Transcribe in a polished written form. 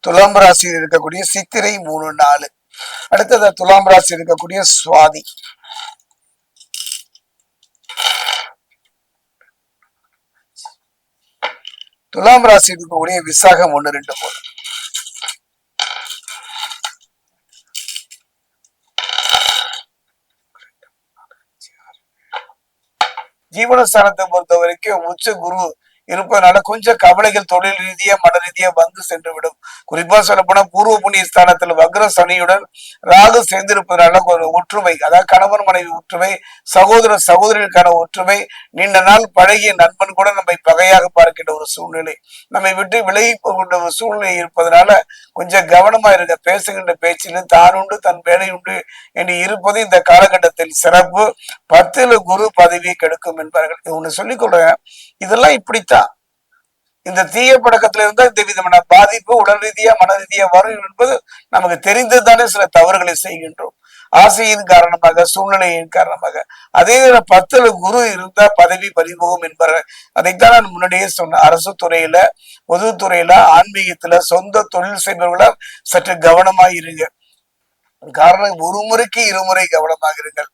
துலாம் ராசியில் இருக்கக்கூடிய சித்திரை 3 4. அடுத்தது துலாம் ராசி இருக்கக்கூடிய சுவாதி, துலாம் ராசி இருக்கக்கூடிய விசாகம் 1 2 3. ஜீவனஸ்தானத்தை பொறுத்த வரைக்கும் உச்ச குரு இருப்பதனால கொஞ்சம் கவலைகள் தொழில் ரீதியா மன ரீதியா வந்து சென்று விடும். குறிப்பா சொல்ல போனா பூர்வ புண்ணிய ஸ்தானத்துல வக்ர சனியுடன் ராகு சேர்ந்திருப்பதனால ஒரு ஒற்றுமை, அதாவது கணவன் மனைவி ஒற்றுமை, சகோதர சகோதரிகளுக்கான ஒற்றுமை, நீண்ட நாள் பழகிய நண்பன் கூட நம்மை பகையாக பார்க்கின்ற ஒரு சூழ்நிலை, நம்மை விட்டு விலகி போகின்ற ஒரு சூழ்நிலை இருப்பதனால கொஞ்சம் கவனமா இருக்க. பேசுகின்ற பேச்சிலும் தான் உண்டு தன் வேலை உண்டு என்று இருப்பது இந்த காலகட்டத்தில் சிறப்பு. 10ல் குரு பதவியை கெடுக்கும் என்பார்கள். ஒண்ணு சொல்லிக் கொள்றேன், இதெல்லாம் இப்படித்தான். இந்த தீய பழக்கத்துல இருந்தா இந்த விதமான பாதிப்பு உடல் ரீதியா மன ரீதியா வரும் என்பது நமக்கு தெரிந்துதானே சில தவறுகளை செய்கின்றோம், ஆசையின் காரணமாக, சூழ்நிலையின் காரணமாக. அதே 10ல் குரு இருந்தா பதவி பறிபோகும் என்பார்கள். அதைத்தான் நான் முன்னாடியே சொன்னேன். அரசு துறையில, பொதுத்துறையில, ஆன்மீகத்துல, சொந்த தொழில் செய்பவர்கள சற்று கவனமாக இருங்க. காரணம், ஒரு முறைக்கு இருமுறை கவனமாக இருங்கள்.